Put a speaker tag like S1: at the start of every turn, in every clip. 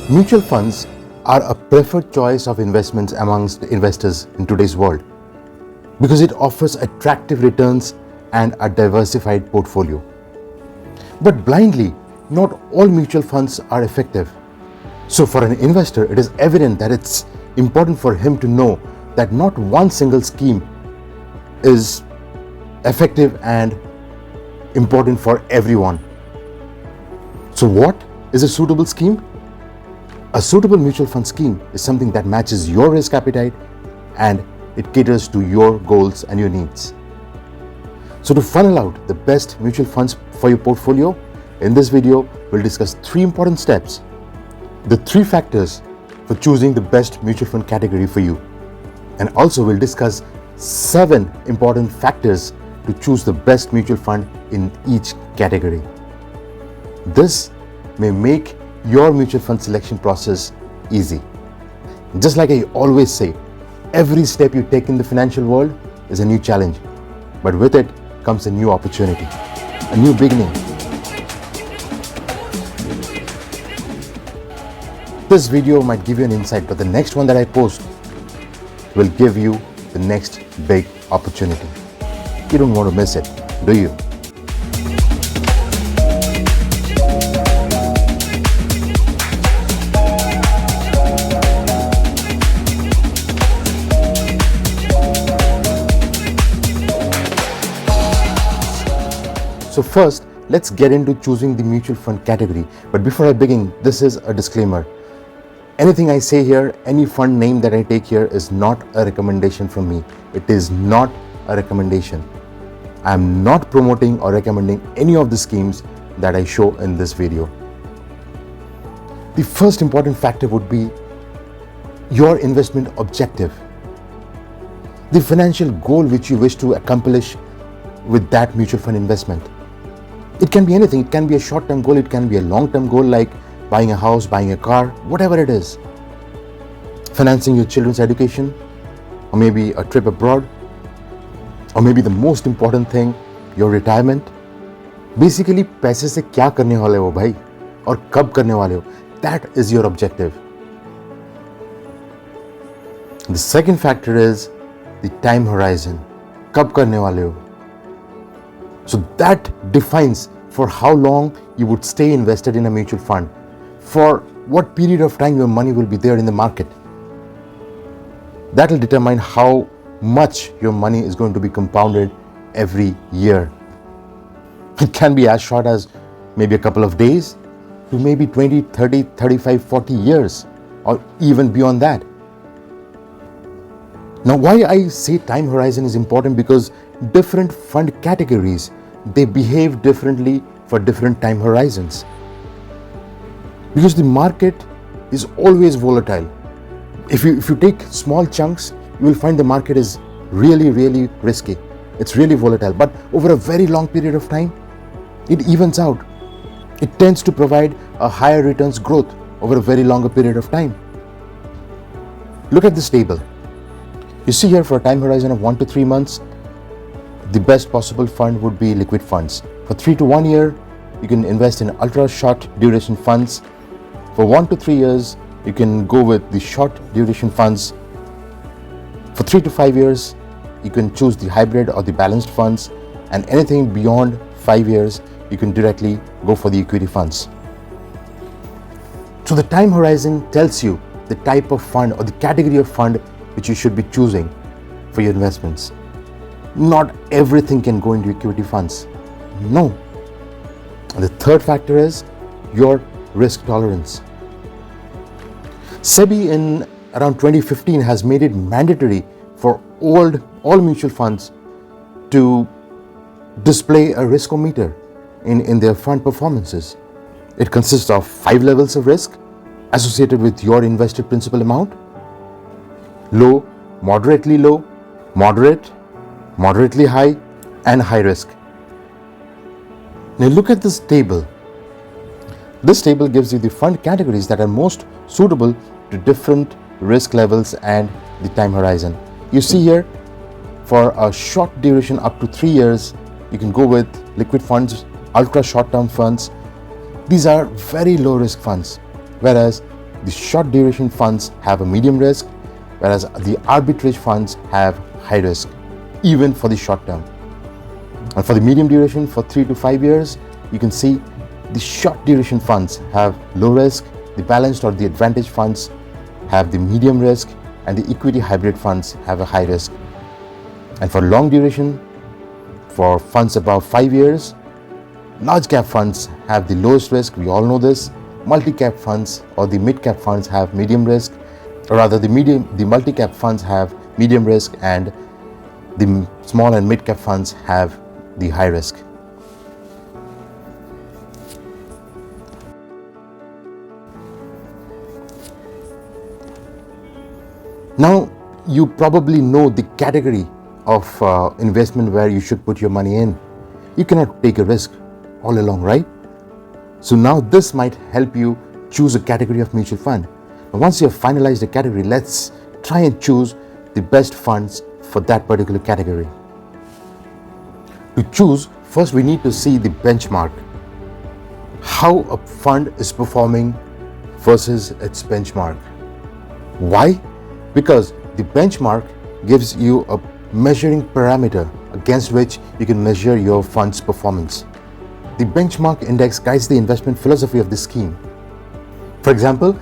S1: Mutual funds are a preferred choice of investments amongst investors in today's world because it offers attractive returns and a diversified portfolio. But blindly, not all mutual funds are effective. So for an investor, it is evident that it's important for him to know that not one single scheme is effective and important for everyone. So what is a suitable scheme? A suitable mutual fund scheme is something that matches your risk appetite and it caters to your goals and your needs. So to funnel out the best mutual funds for your portfolio, in this video, we'll discuss 3 important steps, the 3 factors for choosing the best mutual fund category for you. And also we'll discuss 7 important factors to choose the best mutual fund in each category. This may make your mutual fund selection process easy. Just like I always say, every step you take in the financial world is a new challenge, but with it comes a new opportunity, a new beginning. This video might give you an insight, but the next one that I post will give you the next big opportunity. You don't want to miss it, do you? So first, let's get into choosing the mutual fund category. But before I begin, this is a disclaimer. Anything I say here, any fund name that I take here is not a recommendation from me. It is not a recommendation. I am not promoting or recommending any of the schemes that I show in this video. The first important factor would be your investment objective. The financial goal which you wish to accomplish with that mutual fund investment. It can be anything. It can be a short-term goal. It can be a long-term goal like buying a house, buying a car, whatever it is. Financing your children's education, or maybe a trip abroad, or maybe the most important thing, your retirement. Basically, पैसे से क्या करने वाले हो भाई और कब करने वाले हो? That is your objective. The second factor is the time horizon. कब करने वाले हो? So that defines for how long you would stay invested in a mutual fund, for what period of time your money will be there in the market. That will determine how much your money is going to be compounded every year. It can be as short as maybe a couple of days to maybe 20, 30, 35, 40 years or even beyond that. Now, why I say time horizon is important because different fund categories, they behave differently for different time horizons. Because the market is always volatile. If you take small chunks, you will find the market is really, really risky. It's really volatile. But over a very long period of time, it evens out. It tends to provide a higher returns growth over a very longer period of time. Look at this table. You see here for a time horizon of 1 to 3 months, the best possible fund would be liquid funds. For 3 to 1 year, you can invest in ultra short duration funds. For 1 to 3 years, you can go with the short duration funds. For 3 to 5 years, you can choose the hybrid or the balanced funds. And anything beyond 5 years, you can directly go for the equity funds. So the time horizon tells you the type of fund or the category of fund which you should be choosing for your investments. Not everything can go into equity funds. No. And the third factor is your risk tolerance. SEBI in around 2015 has made it mandatory for all mutual funds to display a riskometer in their fund performances. It consists of 5 levels of risk associated with your invested principal amount: low, moderately low, moderate, moderately high, and high risk. Now look at this table. This table gives you the fund categories that are most suitable to different risk levels and the time horizon. You see here, for a short duration up to 3 years, you can go with liquid funds, ultra short-term funds. These are very low risk funds, whereas the short duration funds have a medium risk, whereas the arbitrage funds have high risk, even for the short term. And for the medium duration, for 3 to 5 years, you can see the short duration funds have low risk, the balanced or the advantage funds have the medium risk, and the equity hybrid funds have a high risk. And for long duration, for funds above 5 years, large cap funds have the lowest risk, we all know this. Multi-cap funds or the mid-cap funds have medium risk, or rather the multi-cap funds have medium risk, and the small and mid-cap funds have the high risk. Now, you probably know the category of investment where you should put your money in. You cannot take a risk all along, right? So now this might help you choose a category of mutual fund. And once you have finalized the category, let's try and choose the best funds for that particular category. To choose, first we need to see the benchmark. How a fund is performing versus its benchmark. Why? Because the benchmark gives you a measuring parameter against which you can measure your fund's performance. The benchmark index guides the investment philosophy of the scheme. For example,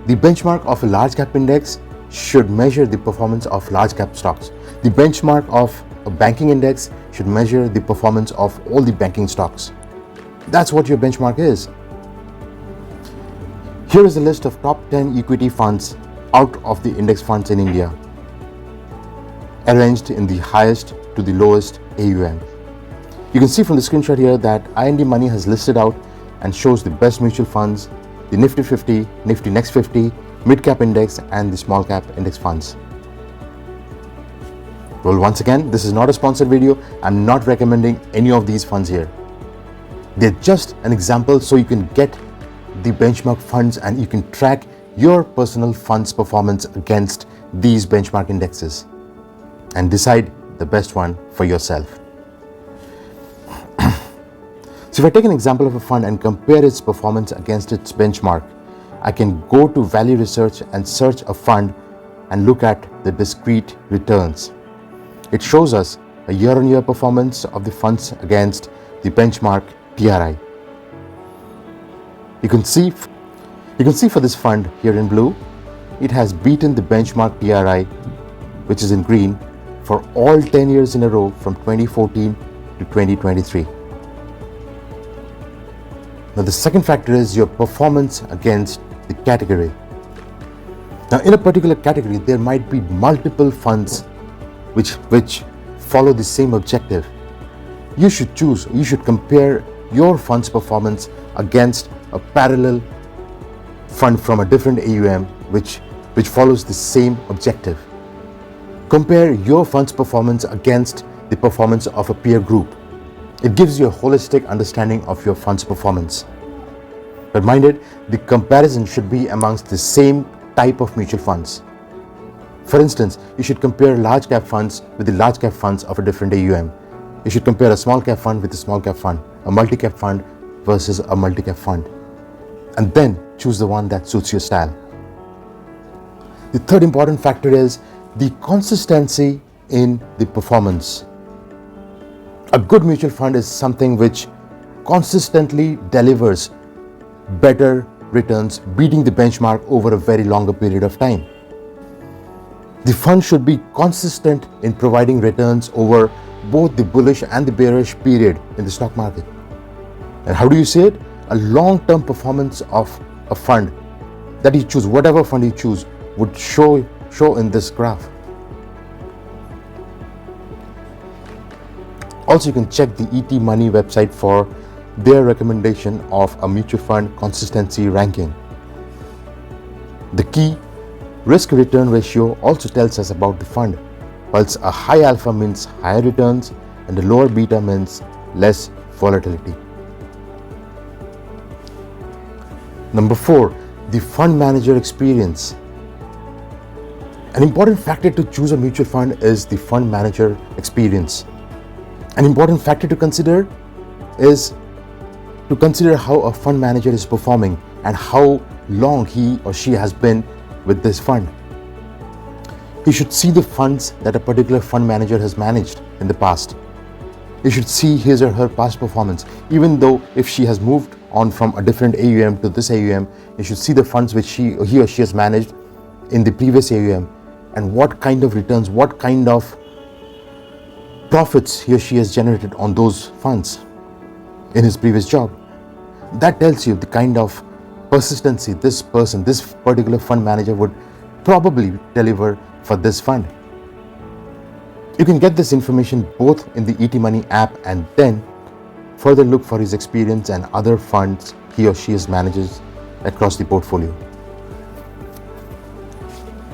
S1: the benchmark of a large cap index should measure the performance of large cap stocks. The benchmark of a banking index should measure the performance of all the banking stocks. That's what your benchmark is. Here is a list of top 10 equity funds out of the index funds in India, arranged in the highest to the lowest AUM. You can see from the screenshot here that IND Money has listed out and shows the best mutual funds, the Nifty 50, Nifty Next 50, mid-cap index, and the small cap index funds. Well, once again, this is not a sponsored video. I'm not recommending any of these funds here. They're just an example so you can get the benchmark funds and you can track your personal fund's performance against these benchmark indexes and decide the best one for yourself. So if I take an example of a fund and compare its performance against its benchmark, I can go to Value Research and search a fund and look at the discrete returns. It shows us a year-on-year performance of the funds against the benchmark TRI. You can see for this fund here in blue, it has beaten the benchmark TRI, which is in green, for all 10 years in a row from 2014 to 2023. Now the second factor is your performance against the category. Now in a particular category, there might be multiple funds which follow the same objective. You should compare your fund's performance against a parallel fund from a different AUM which follows the same objective. Compare your fund's performance against the performance of a peer group. It gives you a holistic understanding of your fund's performance. But mind it, the comparison should be amongst the same type of mutual funds. For instance, you should compare large cap funds with the large cap funds of a different AUM. You should compare a small cap fund with a small cap fund, a multi-cap fund versus a multi-cap fund, and then choose the one that suits your style. The third important factor is the consistency in the performance. A good mutual fund is something which consistently delivers better returns, beating the benchmark over a very longer period of time. The fund should be consistent in providing returns over both the bullish and the bearish period in the stock market. And how do you see it? A long-term performance of a fund that you choose, whatever fund you choose, would show in this graph. Also, you can check the ET Money website for their recommendation of a mutual fund consistency ranking. The key risk-return ratio also tells us about the fund, whilst a high alpha means higher returns and a lower beta means less volatility. Number 4, the fund manager experience. An important factor to choose a mutual fund is the fund manager experience. An important factor to consider is to consider how a fund manager is performing and how long he or she has been with this fund. You should see the funds that a particular fund manager has managed in the past. You should see his or her past performance. Even though if she has moved on from a different AUM to this AUM, you should see the funds which he or she has managed in the previous AUM and what kind of returns, what kind of profits he or she has generated on those funds in his previous job. That tells you the kind of persistency this particular fund manager would probably deliver for this fund. You can get this information both in the ET Money app and then further look for his experience and other funds he or she has manages across the portfolio.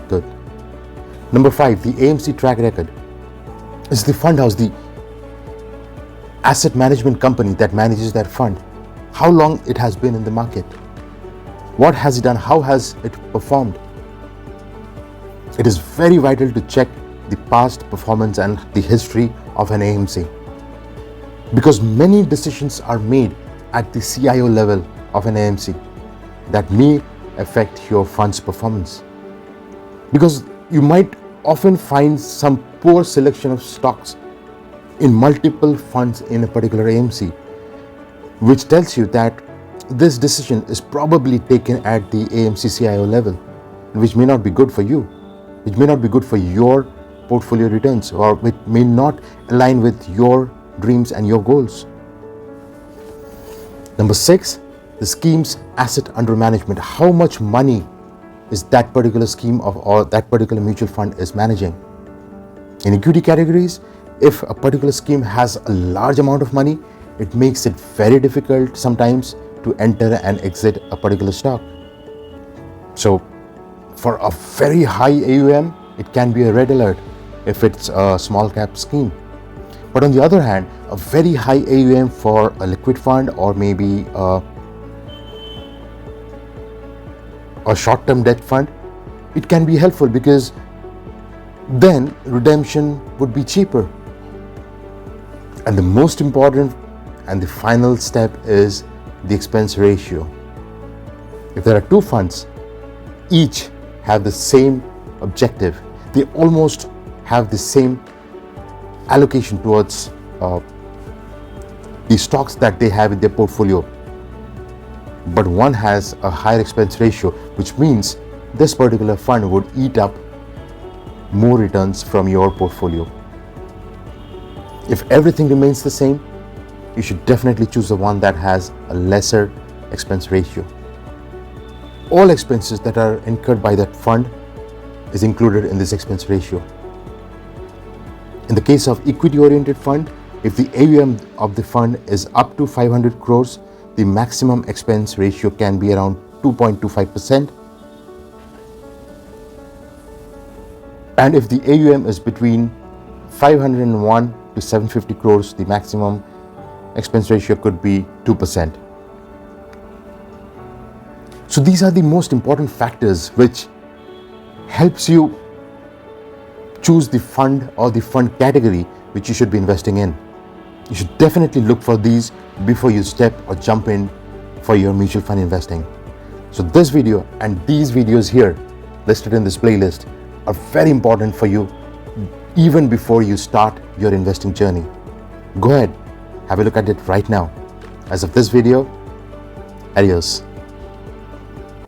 S1: Good. Number 5, the AMC track record. Is the fund house, the asset management company that manages that fund. How long it has been in the market? What has it done? How has it performed? It is very vital to check the past performance and the history of an AMC, because many decisions are made at the CIO level of an AMC that may affect your fund's performance. Because you might often find some poor selection of stocks in multiple funds in a particular AMC, which tells you that this decision is probably taken at the AMC CIO level, which may not be good for you, which may not be good for your portfolio returns, or which may not align with your dreams and your goals. Number 6, the scheme's asset under management. How much money is that particular scheme or that particular mutual fund is managing? In equity categories, if a particular scheme has a large amount of money, it makes it very difficult sometimes to enter and exit a particular stock. So for a very high AUM, it can be a red alert if it's a small cap scheme. But on the other hand, a very high AUM for a liquid fund or maybe a short-term debt fund, it can be helpful because then redemption would be cheaper. And the most important and the final step is the expense ratio. If there are two funds, each have the same objective, they almost have the same allocation towards the stocks that they have in their portfolio, but one has a higher expense ratio, which means this particular fund would eat up more returns from your portfolio. If everything remains the same, you should definitely choose the one that has a lesser expense ratio. All expenses that are incurred by that fund is included in this expense ratio. In the case of equity-oriented fund, if the AUM of the fund is up to 500 crores, the maximum expense ratio can be around 2.25%. And if the AUM is between 501 to 750 crores, the maximum expense ratio could be 2%. So these are the most important factors which helps you choose the fund or the fund category which you should be investing in. You should definitely look for these before you step or jump in for your mutual fund investing. So this video and these videos here listed in this playlist are very important for you even before you start your investing journey. Go ahead, have a look at it right now. As of this video, adios.